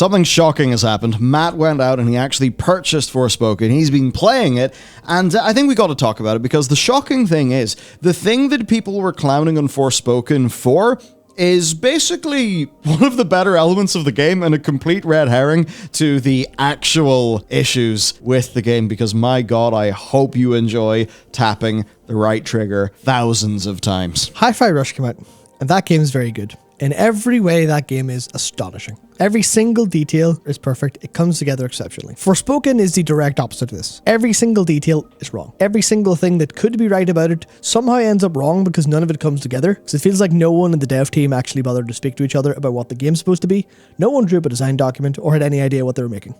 something shocking has happened. Matt went out and he actually purchased Forspoken. He's been playing it, and I think we got to talk about it, because the shocking thing is, the thing that people were clowning on Forspoken for is basically one of the better elements of the game and a complete red herring to the actual issues with the game, because my god, I hope you enjoy tapping the right trigger thousands of times. Hi-Fi Rush came out, and that game is very good. In every way, that game is astonishing. Every single detail is perfect. It comes together exceptionally. Forspoken is the direct opposite of this. Every single detail is wrong. Every single thing that could be right about it somehow ends up wrong because none of it comes together. Because it feels like no one in the dev team actually bothered to speak to each other about what the game's supposed to be. No one drew up a design document or had any idea what they were making.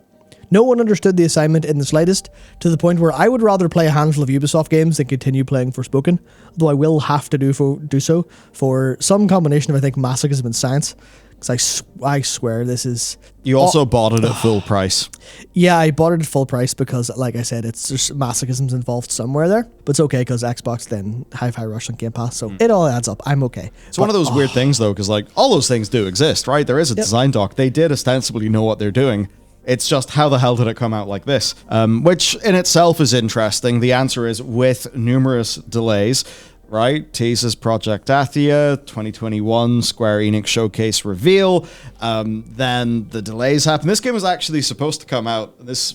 No one understood the assignment in the slightest, to the point where I would rather play a handful of Ubisoft games than continue playing Forspoken, though I will have to do so for some combination of, I think, masochism and science, because I swear this is... You also bought it at full price. Yeah, I bought it at full price because, like I said, it's just masochism's involved somewhere there, but it's okay because Xbox then Hi-Fi Rush on Game Pass, so it all adds up. I'm okay. It's one of those weird things, though, because like all those things do exist, right? There is a design doc. They did ostensibly know what they're doing. It's just, how the hell did it come out like this? Which in itself is interesting. The answer is with numerous delays, right? Teases Project Athia, 2021 Square Enix Showcase reveal. Then the delays happen. This game was actually supposed to come out, this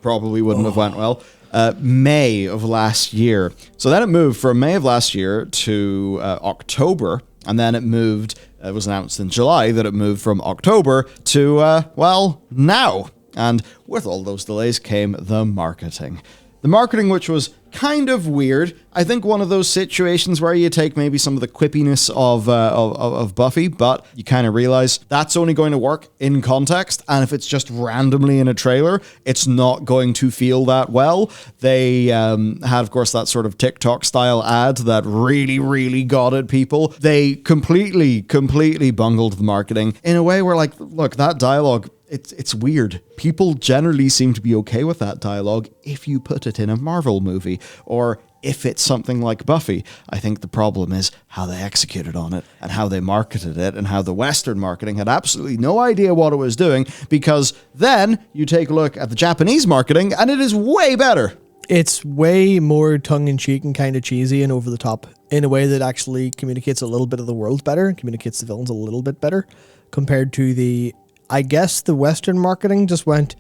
probably wouldn't have went well, May of last year. So then it moved from May of last year to October, and then it moved... It was announced in July that it moved from October to, well, now. And with all those delays came the marketing. The marketing, which was kind of weird. I think one of those situations where you take maybe some of the quippiness of Buffy, but you kind of realize that's only going to work in context, and if it's just randomly in a trailer, it's not going to feel that well. They had, of course, that sort of TikTok-style ad that really, really got at people. They completely bungled the marketing in a way where, like, look, that dialogue... It's weird. People generally seem to be okay with that dialogue if you put it in a Marvel movie, or if it's something like Buffy. I think the problem is how they executed on it, and how they marketed it, and how the Western marketing had absolutely no idea what it was doing, because then you take a look at the Japanese marketing, and it is way better. It's way more tongue-in-cheek and kind of cheesy and over the top in a way that actually communicates a little bit of the world better, and communicates the villains a little bit better, compared to the... I guess the Western marketing just went,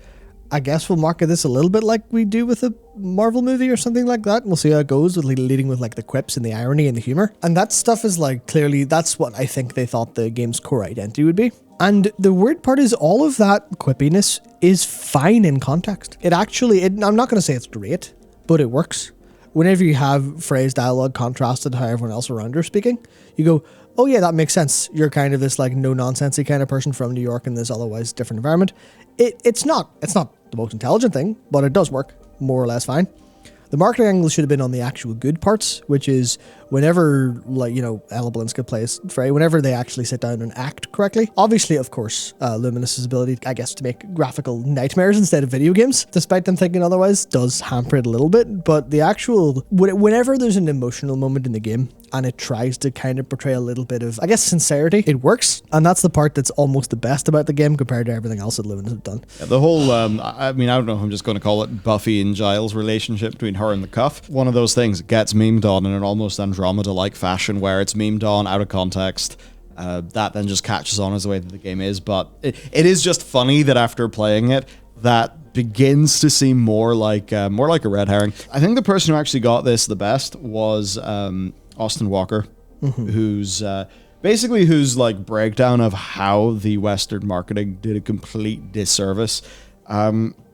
I guess we'll market this a little bit like we do with a Marvel movie or something like that. And we'll see how it goes, with leading with like the quips and the irony and the humor. And that stuff is like, clearly, that's what I think they thought the game's core identity would be. And the weird part is all of that quippiness is fine in context. It actually, I'm not going to say it's great, but it works. Whenever you have phrase dialogue contrasted how everyone else around you is speaking, you go, oh yeah, that makes sense. You're kind of this like no-nonsensey kind of person from New York in this otherwise different environment. It's not the most intelligent thing, but it does work more or less fine. The marketing angle should have been on the actual good parts, which is whenever, like, you know, Ella Balinska plays Frey, whenever they actually sit down and act correctly. Obviously, of course, Luminous's ability, I guess, to make graphical nightmares instead of video games, despite them thinking otherwise, does hamper it a little bit. But the actual, whenever there's an emotional moment in the game, and it tries to kind of portray a little bit of, I guess, sincerity, it works. And that's the part that's almost the best about the game compared to everything else that Luminous have done. Yeah, the whole, I mean, I don't know if I'm just going to call it Buffy and Giles' relationship between her and the cuff. One of those things gets memed on in an almost Andromeda-like fashion where it's memed on out of context. That then just catches on as the way that the game is. But it is just funny that after playing it, that begins to seem more like a red herring. I think the person who actually got this the best was Austin Walker, who's like breakdown of how the Western marketing did a complete disservice.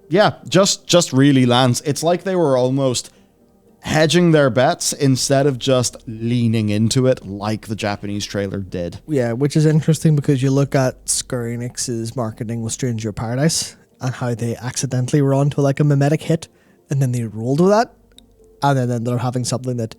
Just really lands. It's like they were almost hedging their bets instead of just leaning into it like the Japanese trailer did. Yeah, which is interesting because you look at Square Enix's marketing with Stranger Paradise and how they accidentally were onto like a mimetic hit, and then they rolled with that, and then they're having something that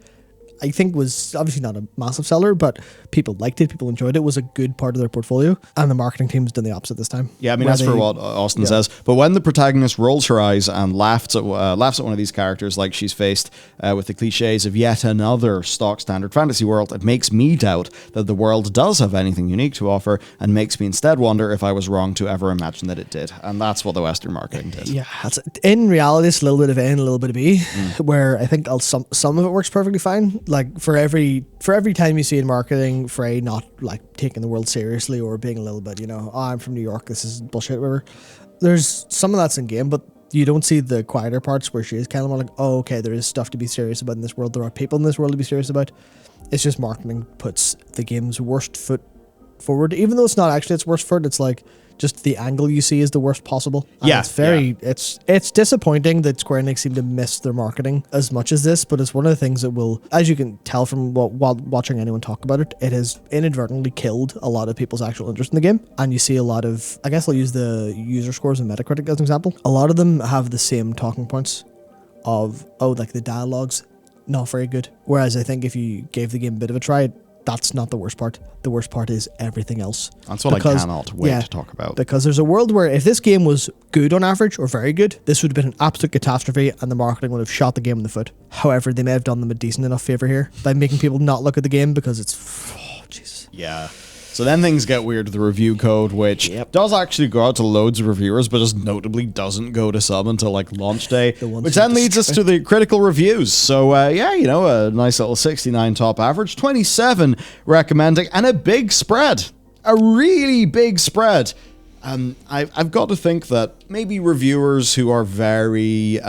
I think was obviously not a massive seller, but people liked it, people enjoyed it. It was a good part of their portfolio, and the marketing team's done the opposite this time. Yeah, I mean, that's for what Austin says. But when the protagonist rolls her eyes and laughs at one of these characters like she's faced with the cliches of yet another stock standard fantasy world, it makes me doubt that the world does have anything unique to offer, and makes me instead wonder if I was wrong to ever imagine that it did. And that's what the Western marketing did. Yeah, in reality, it's a little bit of A and a little bit of B, where I think some of it works perfectly fine. Like for every time you see in marketing Frey not like taking the world seriously or being a little bit, oh, I'm from New York, this is bullshit, whatever. There's some of that's in game, but you don't see the quieter parts where she is kind of more like, oh, okay, there is stuff to be serious about in this world. There are people in this world to be serious about. It's just marketing puts the game's worst foot forward, even though it's not actually its worst foot. It's like just the angle you see is the worst possible. And it's disappointing that Square Enix seem to miss their marketing as much as this, but it's one of the things that will, as you can tell from while watching anyone talk about it, it has inadvertently killed a lot of people's actual interest in the game. And you see a lot of, I guess I'll use the user scores and Metacritic as an example. A lot of them have the same talking points of, like the dialogue's not very good. Whereas I think if you gave the game a bit of a try, that's not the worst part. The worst part is everything else. That's what I cannot wait to talk about. Because there's a world where if this game was good on average or very good, this would have been an absolute catastrophe and the marketing would have shot the game in the foot. However, they may have done them a decent enough favor here by making people not look at the game because it's... Oh, jeez. Yeah. So then things get weird with the review code, which does actually go out to loads of reviewers, but just notably doesn't go to some until like launch day, which then leads us to the critical reviews. So a nice little 69 top average, 27 recommending, and a big spread, a really big spread. I've got to think that maybe reviewers who are very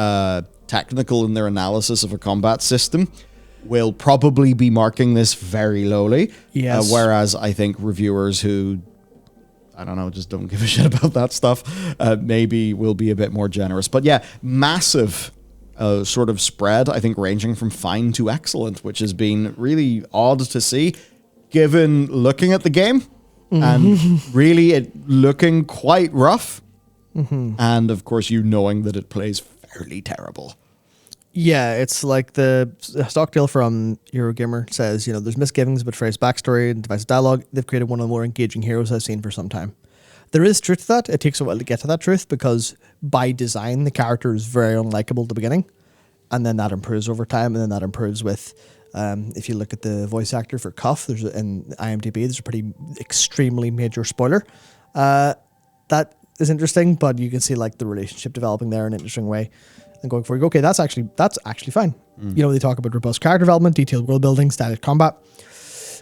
technical in their analysis of a combat system will probably be marking this very lowly. Yes. Whereas I think reviewers who, I don't know, just don't give a shit about that stuff, maybe will be a bit more generous. But yeah, massive sort of spread, I think ranging from fine to excellent, which has been really odd to see, given looking at the game and really it looking quite rough. And of course, you knowing that it plays fairly terrible. Yeah, it's like the Stockdale from Eurogamer says, there's misgivings about Frey's backstory and divisive dialogue. They've created one of the more engaging heroes I've seen for some time. There is truth to that. It takes a while to get to that truth because by design, the character is very unlikable at the beginning. And then that improves over time. And then that improves with, if you look at the voice actor for Cuff, in IMDb, there's a pretty extremely major spoiler. That is interesting, but you can see like the relationship developing there in an interesting way. And going forward, okay, that's actually fine. They talk about robust character development, detailed world building, stylish combat.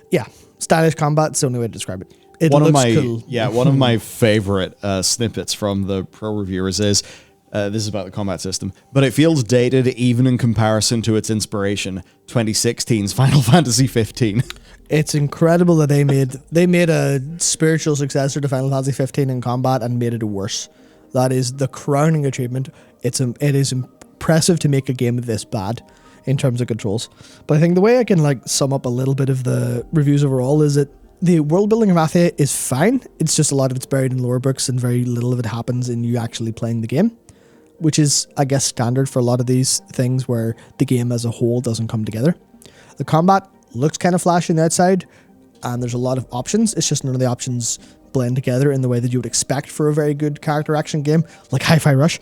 Yeah, stylish combat is the only way to describe it. It looks cool. Yeah, one of my favorite snippets from the pro reviewers is, this is about the combat system, but it feels dated even in comparison to its inspiration, 2016's Final Fantasy 15. It's incredible that they made a spiritual successor to Final Fantasy 15 in combat and made it worse. That is the crowning achievement. It is impressive to make a game this bad in terms of controls. But I think the way I can sum up a little bit of the reviews overall is that the world building of Athia is fine. It's just a lot of it's buried in lore books and very little of it happens in you actually playing the game, which is, I guess, standard for a lot of these things where the game as a whole doesn't come together. The combat looks kind of flashy on the outside and there's a lot of options. It's just none of the options blend together in the way that you would expect for a very good character action game like Hi-Fi Rush.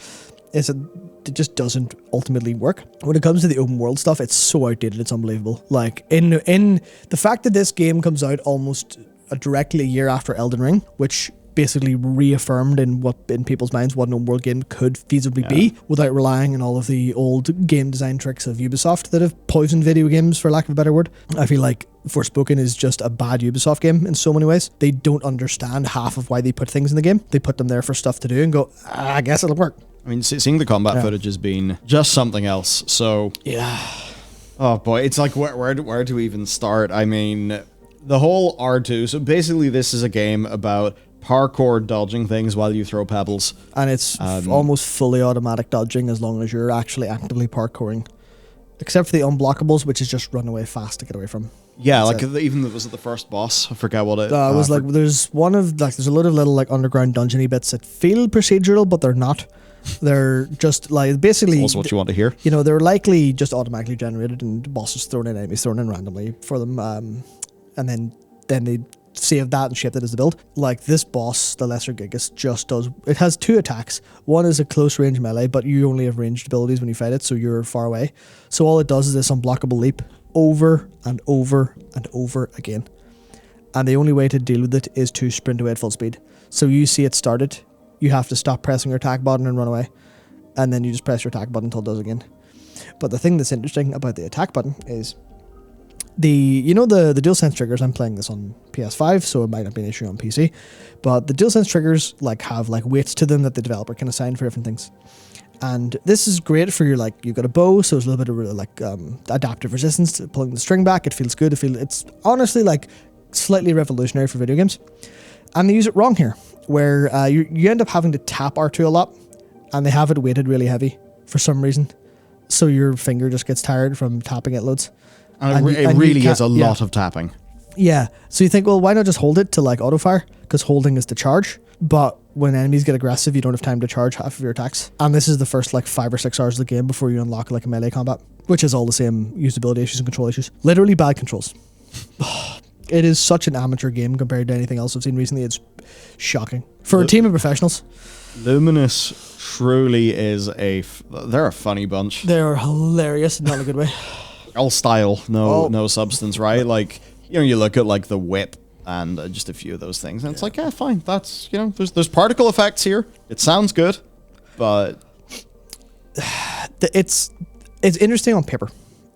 It just doesn't ultimately work. When it comes to the open world stuff, it's so outdated, it's unbelievable. Like in the fact that this game comes out almost directly a year after Elden Ring, which basically reaffirmed in people's minds what an open world game could feasibly be without relying on all of the old game design tricks of Ubisoft that have poisoned video games, for lack of a better word. I feel like Forspoken is just a bad Ubisoft game in so many ways. They don't understand half of why they put things in the game. They put them there for stuff to do and go, I guess it'll work. I mean, seeing the combat footage has been just something else. So yeah. Oh boy, it's like where do we even start? I mean, the whole R2. So basically, this is a game about parkour dodging things while you throw pebbles. And it's almost fully automatic dodging as long as you're actually actively parkouring. Except for the unblockables, which is just run away fast to get away from. Yeah, even was it the first boss? I forget what it was. There's a lot of little underground dungeony bits that feel procedural, but they're not. They're just like basically Also what you want to hear. You know, they're likely just automatically generated and bosses thrown in, enemies thrown in randomly for them, and then they save that and shape it as the build. Like this boss, the Lesser Gigas, just does. It has 2 attacks. One is a close range melee, but you only have ranged abilities when you fight it, so you're far away. So all it does is this unblockable leap over and over and over again. And the only way to deal with it is to sprint away at full speed. So you see it started, you have to stop pressing your attack button and run away. And then you just press your attack button until it does again. But the thing that's interesting about the attack button is the DualSense triggers. I'm playing this on PS5, so it might not be an issue on PC. But the DualSense triggers have weights to them that the developer can assign for different things. And this is great for your you've got a bow, so there's a little bit of adaptive resistance to pulling the string back. It feels good. It's honestly slightly revolutionary for video games. And they use it wrong here, where you end up having to tap R2 a lot. And they have it weighted really heavy for some reason. So your finger just gets tired from tapping it loads. And it really is a lot of tapping. Yeah. So you think, well, why not just hold it to auto fire? Because holding is to charge. But when enemies get aggressive, you don't have time to charge half of your attacks. And this is the first 5 or 6 hours of the game before you unlock a melee combat, which is all the same usability issues and control issues. Literally bad controls. It is such an amateur game compared to anything else I've seen recently. It's shocking. For a team of professionals. Luminous truly is they're a funny bunch. They're hilarious, not in a good way. All style, no substance, right? You look at the whip and just a few of those things, and it's yeah, fine. That's there's particle effects here. It sounds good, but it's interesting on paper.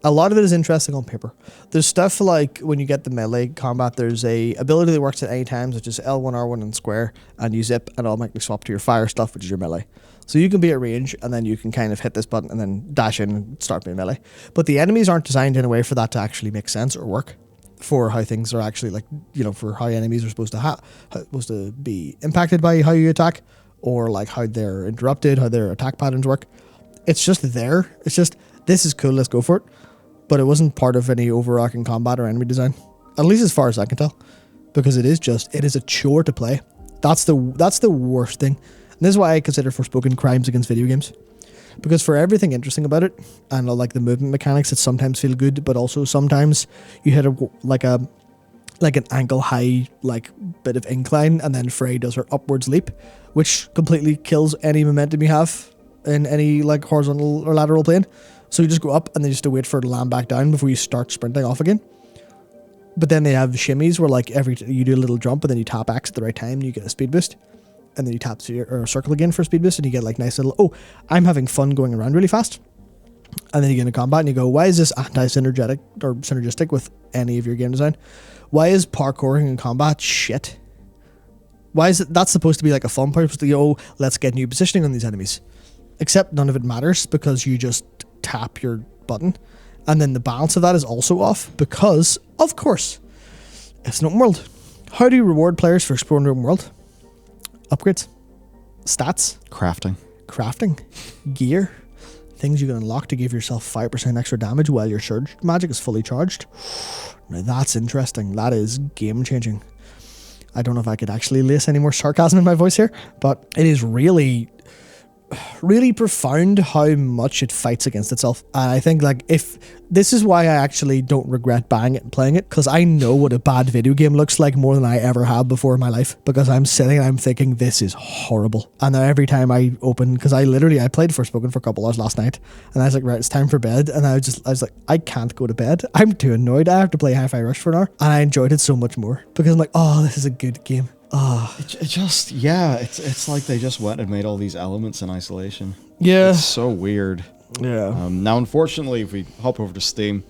A lot of it is interesting on paper. There's stuff when you get the melee combat, there's a ability that works at any time, such as L1, R1, and square, and you zip, and it'll automatically swap to your fire stuff, which is your melee. So you can be at range, and then you can kind of hit this button, and then dash in and start being melee. But the enemies aren't designed in a way for that to actually make sense or work for how things are actually, for how enemies are supposed to be impacted by how you attack, or how they're interrupted, how their attack patterns work. It's just there. It's just, this is cool, let's go for it. But it wasn't part of any overarching combat or enemy design, at least as far as I can tell, because it is a chore to play. That's the worst thing. And this is why I consider Forspoken crimes against video games, because for everything interesting about it and the movement mechanics that sometimes feel good, but also sometimes you hit an ankle high bit of incline, and then Frey does her upwards leap, which completely kills any momentum you have in any horizontal or lateral plane. So you just go up and then you just have to wait for it to land back down before you start sprinting off again. But then they have shimmies where you do a little jump and then you tap X at the right time and you get a speed boost. And then you tap or circle again for a speed boost and you get nice little, I'm having fun going around really fast. And then you get into combat and you go, why is this anti-synergetic or synergistic with any of your game design? Why is parkouring in combat shit? Why is it that's supposed to be a fun part? It's supposed to be, let's get new positioning on these enemies. Except none of it matters because you just tap your button, and then the balance of that is also off because, of course, it's an open world. How do you reward players for exploring the open world? Upgrades, stats, crafting, gear, things you can unlock to give yourself 5% extra damage while your surge magic is fully charged. Now that's interesting. That is game changing. I don't know if I could actually lace any more sarcasm in my voice here, but it is really profound how much it fights against itself. And I think if this is why I actually don't regret buying it and playing it, because I know what a bad video game looks like more than I ever have before in my life, because I'm sitting and I'm thinking this is horrible. And now every time I open, because I played Forspoken for a couple hours last night, and I was right, it's time for bed, and I was like, I can't go to bed, I'm too annoyed, I have to play Hi-Fi Rush for an hour. And I enjoyed it so much more because I'm like, oh, this is a good game. It's like they just went and made all these elements in isolation. Yeah. It's so weird. Yeah. Now, unfortunately, if we hop over to Steam,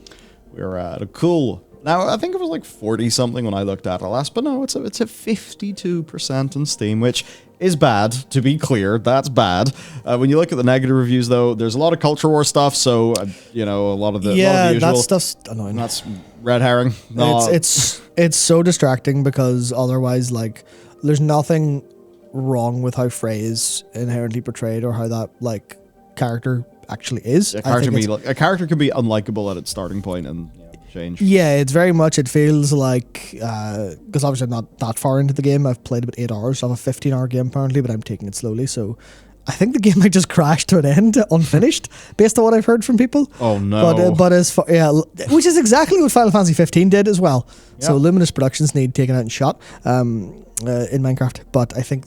we're at a cool... Now, I think it was 40-something when I looked at it last, but no, it's at 52% on Steam, which is bad, to be clear. That's bad. When you look at the negative reviews, though, there's a lot of culture war stuff, so, a lot of the usual... that stuff's annoying. That's red herring. No. It's so distracting because otherwise, there's nothing wrong with how Frey is inherently portrayed or how that, character actually is. A character can be unlikable at its starting point and change. Yeah, it's very much, it feels because obviously I'm not that far into the game. I've played about 8 hours of a 15-hour game apparently, but I'm taking it slowly, so I think the game might just crash to an end, unfinished, based on what I've heard from people. Oh no! But as far, which is exactly what Final Fantasy 15 did as well. Yep. So Luminous Productions need taken out and shot in Minecraft. But I think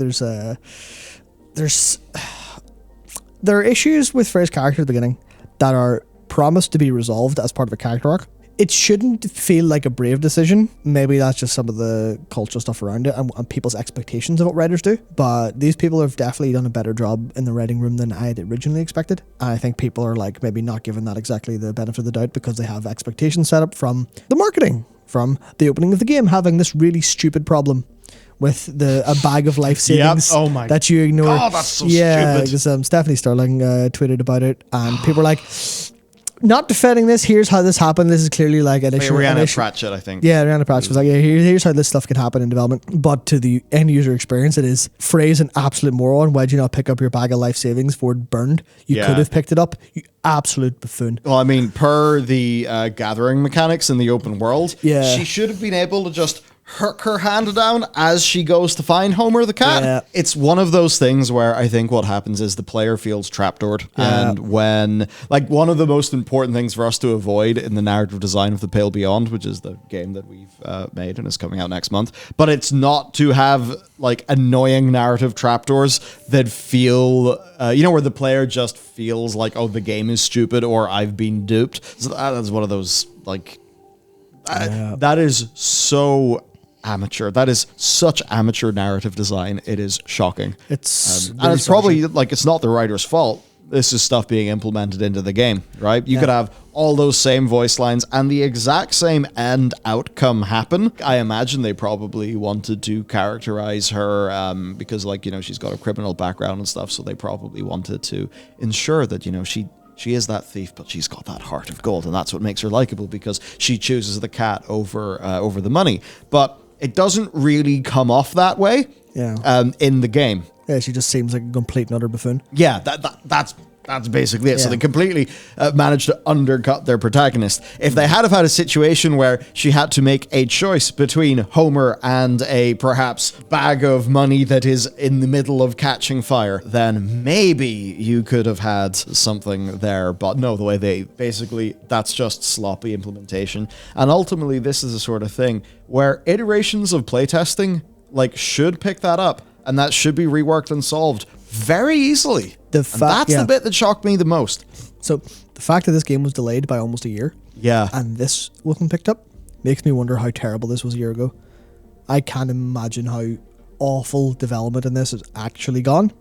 there are issues with Frey's character at the beginning that are promised to be resolved as part of a character arc. It shouldn't feel like a brave decision. Maybe that's just some of the cultural stuff around it and people's expectations of what writers do. But these people have definitely done a better job in the writing room than I had originally expected. And I think people are like maybe not giving that exactly the benefit of the doubt because they have expectations set up from the marketing, from the opening of the game, having this really stupid problem with a bag of life savings that you ignore. Oh, that's so stupid. Because Stephanie Sterling tweeted about it, and people were like, not defending this, here's how this happened. This is clearly like an issue. Rhiannon Pratchett, I think. Yeah, Rhiannon Pratchett was like, yeah, here's how this stuff can happen in development. But to the end user experience, it is Frey's an absolute moron. Why'd you not pick up your bag of life savings before it burned? You could have picked it up. You absolute buffoon. Well, I mean, per the gathering mechanics in the open world, yeah, she should have been able to just hook her hand down as she goes to find Homer the cat. Yeah. It's one of those things where I think what happens is the player feels trapdoored. Yeah. And when, like, one of the most important things for us to avoid in the narrative design of The Pale Beyond, which is the game that we've made and is coming out next month, but it's not to have, like, annoying narrative trapdoors that feel, where the player just feels like, oh, the game is stupid or I've been duped. So that's one of those, like, that is so amateur. That is such amateur narrative design. It is shocking. It's and it's probably like it's not the writer's fault. This is stuff being implemented into the game, right? You could have all those same voice lines and the exact same end outcome happen. I imagine they probably wanted to characterize her because, like, she's got a criminal background and stuff, so they probably wanted to ensure that, she is that thief, but she's got that heart of gold, and that's what makes her likable because she chooses the cat over the money. But it doesn't really come off that way in the game. Yeah, she just seems like a complete and utter buffoon. Yeah, that's basically it. Yeah. So they completely managed to undercut their protagonist. If they had a situation where she had to make a choice between Homer and a perhaps bag of money that is in the middle of catching fire, then maybe you could have had something there. But no, the way that's just sloppy implementation. And ultimately, this is the sort of thing where iterations of playtesting should pick that up, and that should be reworked and solved very easily. That's the bit that shocked me the most. So the fact that this game was delayed by almost a year, and this wasn't picked up, makes me wonder how terrible this was a year ago. I can't imagine how awful development in this has actually gone.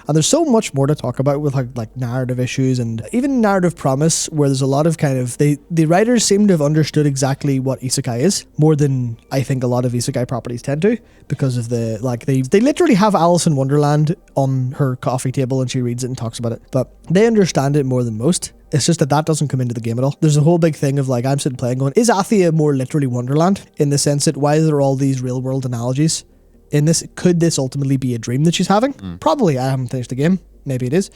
And there's so much more to talk about with like narrative issues and even narrative promise, where there's a lot of the writers seem to have understood exactly what isekai is more than I think a lot of isekai properties tend to, because of they literally have Alice in Wonderland on her coffee table and she reads it and talks about it, but they understand it more than most. It's just that doesn't come into the game at all. There's a whole big thing of I'm sitting playing going, is Athia more literally Wonderland in the sense that why are there all these real world analogies in this? Could this ultimately be a dream that she's having? Probably. I haven't finished the game. Maybe it is.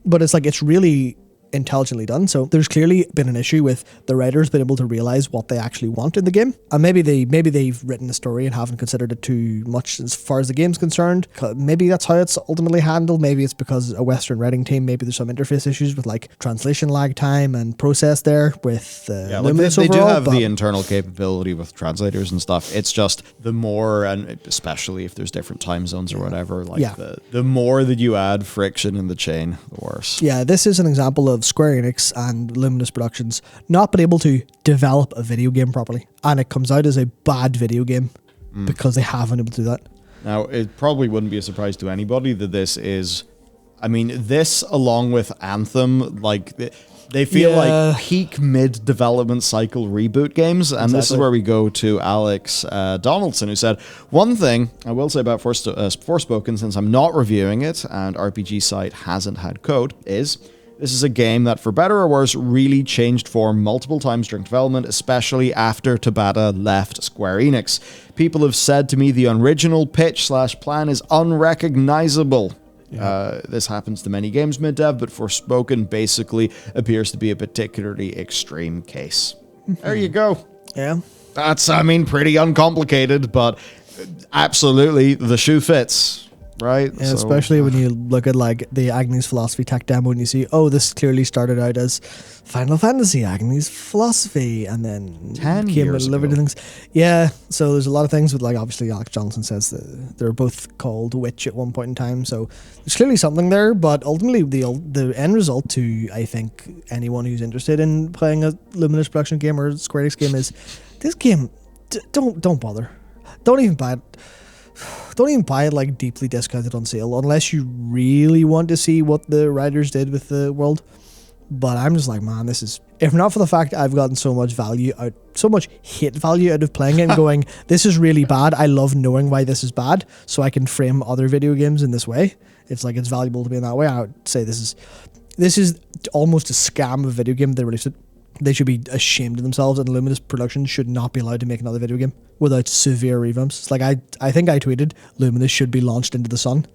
But it's really intelligently done. So there's clearly been an issue with the writers being able to realize what they actually want in the game. And maybe they've written the story and haven't considered it too much as far as the game's concerned. Maybe that's how it's ultimately handled. Maybe it's because a Western writing team, maybe there's some interface issues with translation lag time and process there with Luminous they overall. Do have the internal capability with translators and stuff. It's just the more, and especially if there's different time zones or whatever, the more that you add friction in the chain, the worse. Yeah, this is an example of Square Enix and Luminous Productions not being able to develop a video game properly, and it comes out as a bad video game because they haven't been able to do that. Now, it probably wouldn't be a surprise to anybody that this is, this along with Anthem, they feel like peak mid-development cycle reboot games, and this is where we go to Alex Donaldson, who said, one thing I will say about Forspoken, since I'm not reviewing it and RPG Site hasn't had code, is this is a game that, for better or worse, really changed form multiple times during development, especially after Tabata left Square Enix. People have said to me the original pitch/plan is unrecognizable. Yeah. This happens to many games mid-dev, but Forspoken basically appears to be a particularly extreme case. There you go. Yeah. That's, pretty uncomplicated, but absolutely the shoe fits. right? Yeah, especially when you look at like the Agnes Philosophy tech demo and you see, oh, this clearly started out as Final Fantasy Agnes Philosophy, and then 10 came years and delivered ago. things. Yeah, so there's a lot of things with, like, obviously Alex Johnson says that they're both called Witch at one point in time, so there's clearly something there. But ultimately, the end result to, I think, anyone who's interested in playing a Luminous production game or Square Enix game is this game. Don't bother. Don't even buy it. Don't even buy it like deeply discounted on sale unless you really want to see what the writers did with the world. But I'm just like, man, this is, if not for the fact I've gotten so much value out, so much hate value out of playing it and going, this is really bad. I love knowing why this is bad, so I can frame other video games in this way. It's like, it's valuable to be in that way. I would say this is almost a scam of a video game. They released it. They should be ashamed of themselves, and Luminous Productions should not be allowed to make another video game without severe revamps. It's like, I think I tweeted Luminous should be launched into the sun.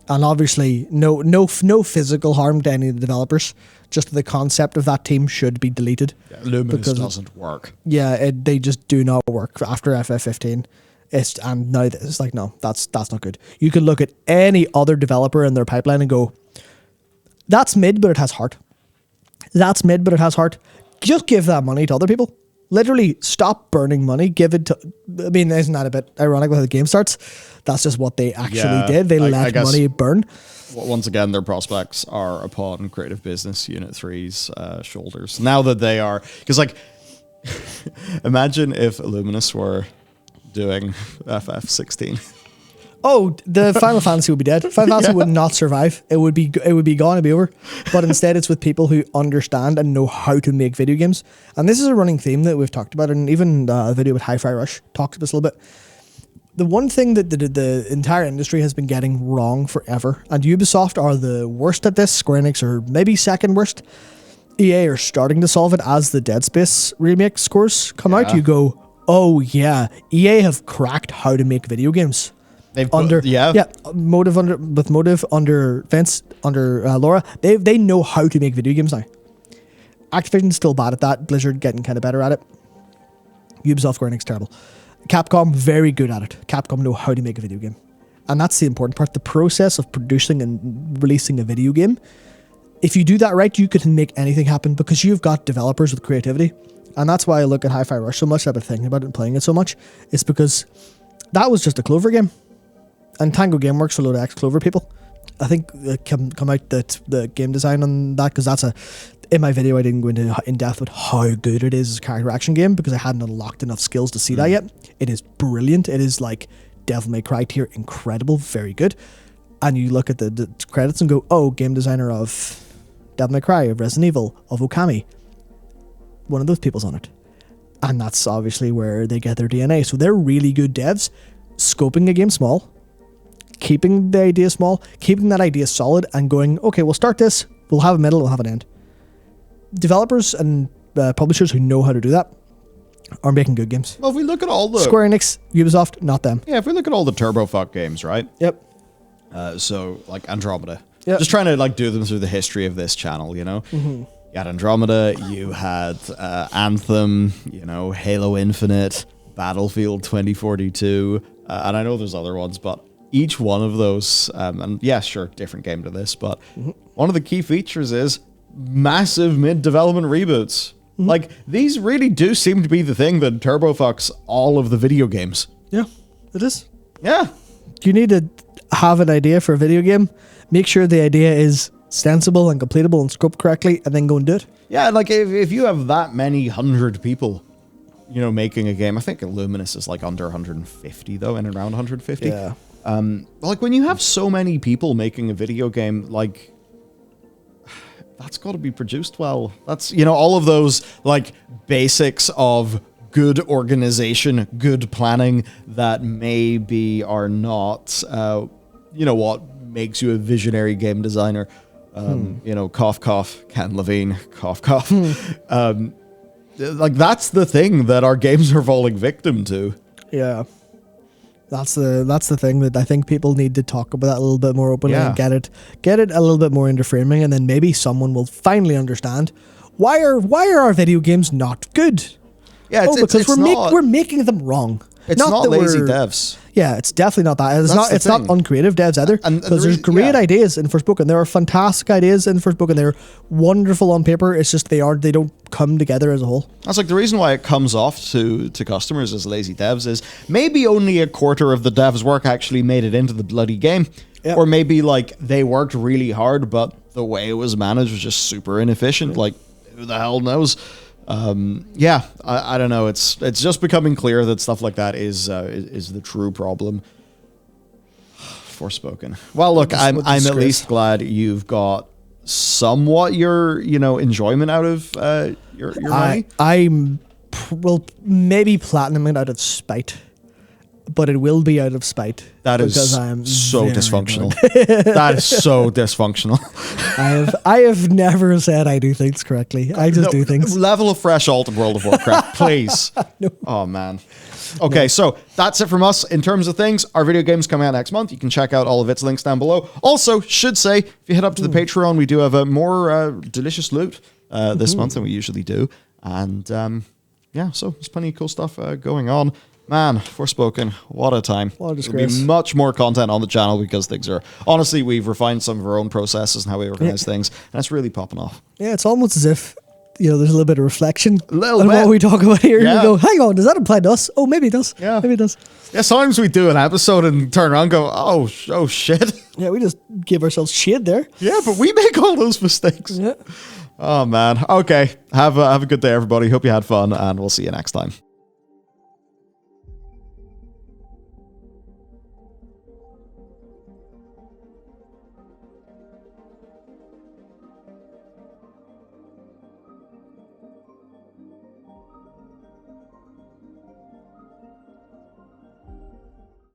And obviously, no physical harm to any of the developers. Just the concept of that team should be deleted. Yeah, Luminous doesn't work. Yeah, they just do not work after FF15. And now it's like, no, that's not good. You could look at any other developer in their pipeline and go, that's mid, but it has heart. That's mid, but it has heart. Just give that money to other people. Literally, stop burning money. Give it to... I mean, isn't that a bit ironic with how the game starts? That's just what they actually did. They let money burn. Once again, their prospects are upon Creative Business Unit 3's shoulders. Now that they are... Because, like, imagine if Luminous were doing FF16. Oh, the Final Fantasy would be dead. Final Fantasy would not survive. It would be gone. It'd be over. But instead, it's with people who understand and know how to make video games. And this is a running theme that we've talked about, and even a video with Hi-Fi Rush talked about this a little bit. The one thing that the entire industry has been getting wrong forever, and Ubisoft are the worst at this. Square Enix are maybe second worst. EA are starting to solve it as the Dead Space remake scores come out. You go, oh yeah, EA have cracked how to make video games. They've Motive under Vince, under Laura, they know how to make video games now. Activision's still bad at that. Blizzard getting kind of better at it. Ubisoft, Square Enix, terrible. Capcom, very good at it. Capcom know how to make a video game. And that's the important part. The process of producing and releasing a video game. If you do that right, you can make anything happen because you've got developers with creativity. And that's why I look at Hi-Fi Rush so much. I've been thinking about it and playing it so much. It's because that was just a Clover game. And Tango Gameworks for a load of ex-Clover people. I think come out the game design on that, because that's in my video I didn't go into in depth with how good it is as a character action game because I hadn't unlocked enough skills to see that yet. It is brilliant. It is like Devil May Cry tier, incredible, very good. And you look at the credits and go, oh, game designer of Devil May Cry, of Resident Evil, of Okami. One of those people's on it. And that's obviously where they get their DNA. So they're really good devs, scoping a game small, keeping the idea small, keeping that idea solid, and going, okay, we'll start this, we'll have a middle, we'll have an end. Developers and publishers who know how to do that are making good games. Well, if we look at all the... Square Enix, Ubisoft, not them. Yeah, if we look at all the TurboFuck games, right? Yep. So, like, Andromeda. Yep. Just trying to, like, do them through the history of this channel, you know? Mm-hmm. You had Andromeda, you had Anthem, you know, Halo Infinite, Battlefield 2042, and I know there's other ones, but each one of those, and yeah, sure, different game to this, but one of the key features is massive mid-development reboots. Like, these really do seem to be the thing that turbo-fucks all of the video games. Yeah, it is. Yeah. You need to have an idea for a video game, make sure the idea is sensible and completable and scoped correctly, and then go and do it. Yeah, like, if you have that many hundred people, you know, making a game, I think Luminous is like under 150, though, in around 150. Yeah. Like, when you have so many people making a video game, like, that's got to be produced well. That's, you know, all of those, like, basics of good organization, good planning that maybe are not, you know, what makes you a visionary game designer. You know, cough, cough, Ken Levine, cough, cough. Like, that's the thing that our games are falling victim to. Yeah. That's the thing that I think people need to talk about that a little bit more openly and get it a little bit more into framing, and then maybe someone will finally understand why are our video games not good? Yeah, because we're making them wrong. It's not lazy devs. Yeah, it's definitely not that. That's the It's not thing. uncreative devs either. And Because the there's great yeah. ideas in Forspoken. There are fantastic ideas in Forspoken. They're wonderful on paper. It's just they don't come together as a whole. That's like the reason why it comes off to customers as lazy devs is maybe only a quarter of the devs' work actually made it into the bloody game. Yeah. Or maybe like they worked really hard, but the way it was managed was just super inefficient. Like, who the hell knows? Yeah, I don't know. It's just becoming clear that stuff like that is the true problem. Forspoken. Well, look, I'm at least glad you've got somewhat your enjoyment out of your money. I will maybe platinum it out of spite, but it will be out of spite. That is because I'm so very dysfunctional. good. That is so dysfunctional. I have never said I do things correctly. I just do things. Level of fresh alt of World of Warcraft, please. No. Oh, man. Okay, so that's it from us in terms of things. Our video game's coming out next month. You can check out all of its links down below. Also, should say, if you head up to the Patreon, we do have a more delicious loot this month than we usually do. And yeah, so there's plenty of cool stuff going on. Man, Forspoken, what a time. What a There'll be disgrace. much more content on the channel because things are... Honestly, we've refined some of our own processes and how we organize things, and it's really popping off. Yeah, it's almost as if there's a little bit of reflection Little on bit. what we talk about here. Yeah. You go, hang on, does that apply to us? Oh, maybe it does. Yeah. Maybe it does. Yeah, sometimes we do an episode and turn around and go, oh shit. Yeah, we just give ourselves shit there. Yeah, but we make all those mistakes. Yeah. Oh, man. Okay. Have a good day, everybody. Hope you had fun, and we'll see you next time.